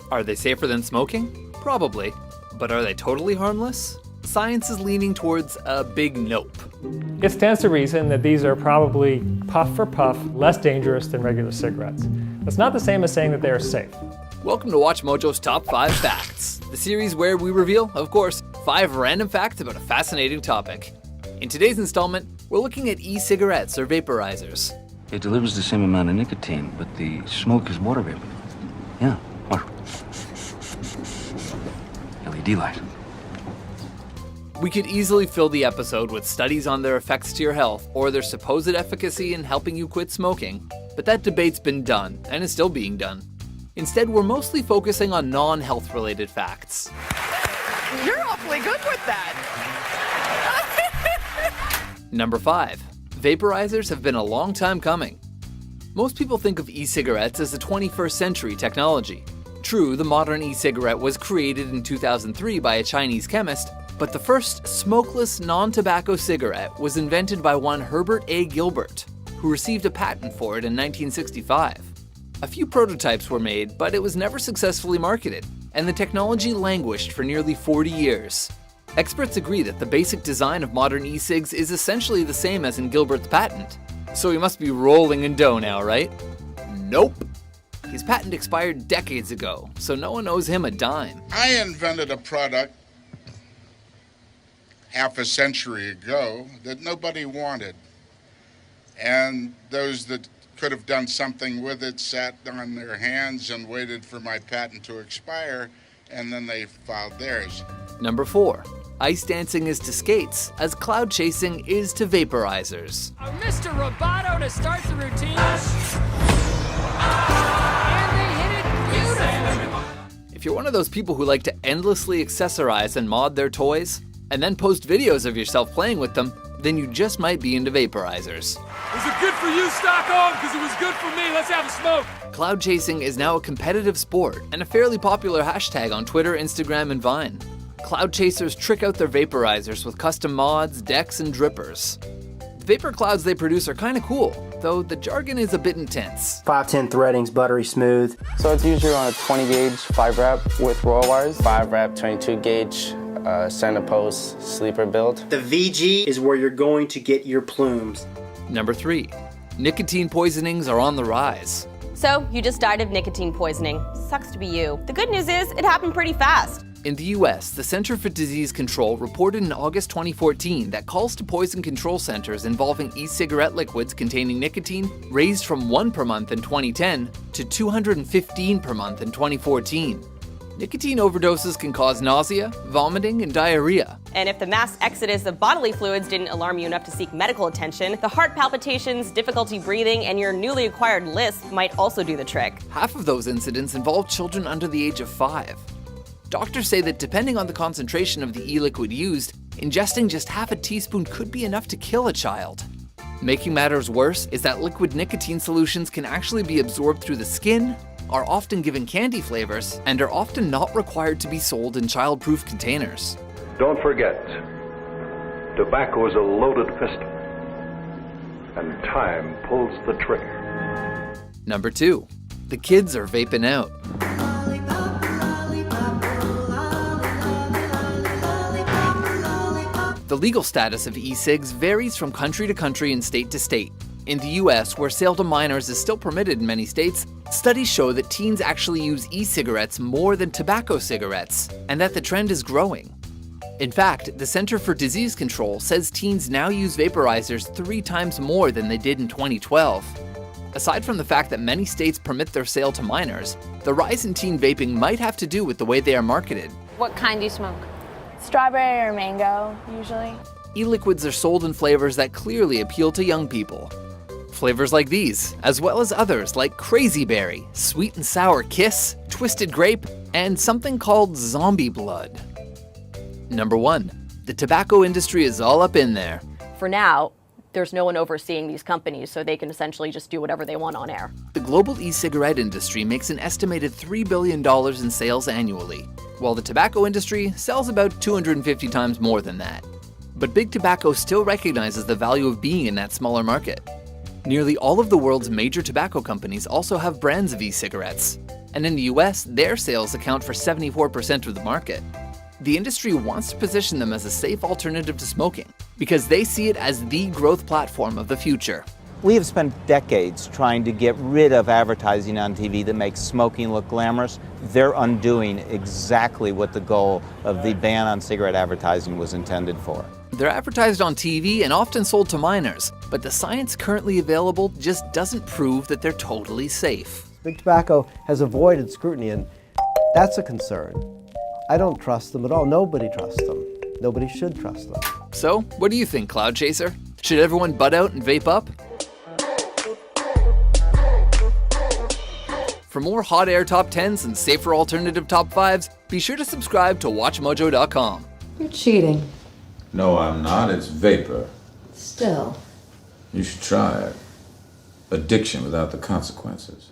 Are they safer than smoking? Probably. But are they totally harmless? Science is leaning towards a big nope. It stands to reason that these are probably puff for puff less dangerous than regular cigarettes. That's not the same as saying that they are safe. Welcome to Watch Mojo's Top 5 Facts, the series where we reveal, of course, 5 random facts about a fascinating topic. In today's installment, we're looking at e-cigarettes or vaporizers. It delivers the same amount of nicotine, but the smoke is water vapor. Yeah, water. LED light. We could easily fill the episode with studies on their effects to your health or their supposed efficacy in helping you quit smoking, but that debate's been done and is still being done. Instead, we're mostly focusing on non-health related facts. You're awfully good with that. Number 5. Vaporizers have been a long time coming. Most people think of e-cigarettes as a 21st century technology. True, the modern e-cigarette was created in 2003 by a Chinese chemist, but the first smokeless non-tobacco cigarette was invented by one Herbert A. Gilbert, who received a patent for it in 1965. A few prototypes were made, but it was never successfully marketed, and the technology languished for nearly 40 years. Experts agree that the basic design of modern e-cigs is essentially the same as in Gilbert's patent. So he must be rolling in dough now, right? Nope. His patent expired decades ago, so no one owes him a dime. I invented a product half a century ago that nobody wanted. And those that could have done something with it sat on their hands and waited for my patent to expire, and then they filed theirs. Number 4. Ice dancing is to skates, as cloud chasing is to vaporizers. Mr. Roboto to start the routine. And they hit it beautifully. If you're one of those people who like to endlessly accessorize and mod their toys, and then post videos of yourself playing with them, then you just might be into vaporizers. Was it good for you, Stockholm? Because it was good for me. Let's have a smoke. Cloud chasing is now a competitive sport and a fairly popular hashtag on Twitter, Instagram, and Vine. Cloud chasers trick out their vaporizers with custom mods, decks, and drippers. The vapor clouds they produce are kinda cool, though the jargon is a bit intense. 510 threading's buttery smooth. So it's usually on a 20 gauge 5 wrap with roll wires, 5 wrap 22 gauge center post sleeper build. The VG is where you're going to get your plumes. Number 3. Nicotine poisonings are on the rise. So, you just died of nicotine poisoning. Sucks to be you. The good news is, it happened pretty fast. In the US, the Center for Disease Control reported in August 2014 that calls to poison control centers involving e-cigarette liquids containing nicotine raised from 1 per month in 2010 to 215 per month in 2014. Nicotine overdoses can cause nausea, vomiting, and diarrhea. And if the mass exodus of bodily fluids didn't alarm you enough to seek medical attention, the heart palpitations, difficulty breathing, and your newly acquired lisp might also do the trick. Half of those incidents involve children under the age of 5. Doctors say that depending on the concentration of the e-liquid used, ingesting just half a teaspoon could be enough to kill a child. Making matters worse is that liquid nicotine solutions can actually be absorbed through the skin, are often given candy flavors, and are often not required to be sold in child-proof containers. Don't forget, tobacco is a loaded pistol, and time pulls the trigger. Number 2. The kids are vaping out. The legal status of e-cigs varies from country to country and state to state. In the US, where sale to minors is still permitted in many states, studies show that teens actually use e-cigarettes more than tobacco cigarettes, and that the trend is growing. In fact, the Center for Disease Control says teens now use vaporizers 3 times more than they did in 2012. Aside from the fact that many states permit their sale to minors, the rise in teen vaping might have to do with the way they are marketed. What kind do you smoke? Strawberry or mango, usually. E-liquids are sold in flavors that clearly appeal to young people. Flavors like these, as well as others like Crazy Berry, Sweet and Sour Kiss, Twisted Grape, and something called Zombie Blood. Number 1. The tobacco industry is all up in there. For now, there's no one overseeing these companies, so they can essentially just do whatever they want on air. The global e-cigarette industry makes an estimated $3 billion in sales annually, while the tobacco industry sells about 250 times more than that. But Big Tobacco still recognizes the value of being in that smaller market. Nearly all of the world's major tobacco companies also have brands of e-cigarettes, and in the US, their sales account for 74% of the market. The industry wants to position them as a safe alternative to smoking because they see it as the growth platform of the future. We have spent decades trying to get rid of advertising on TV that makes smoking look glamorous. They're undoing exactly what the goal of the ban on cigarette advertising was intended for. They're advertised on TV and often sold to minors, but the science currently available just doesn't prove that they're totally safe. Big Tobacco has avoided scrutiny, and that's a concern. I don't trust them at all. Nobody trusts them. Nobody should trust them. So, what do you think, Cloud Chaser? Should everyone bud out and vape up? For more hot air top 10s and safer alternative top 5s, be sure to subscribe to WatchMojo.com. You're cheating. No, I'm not. It's vapor. Still. You should try it. Addiction without the consequences.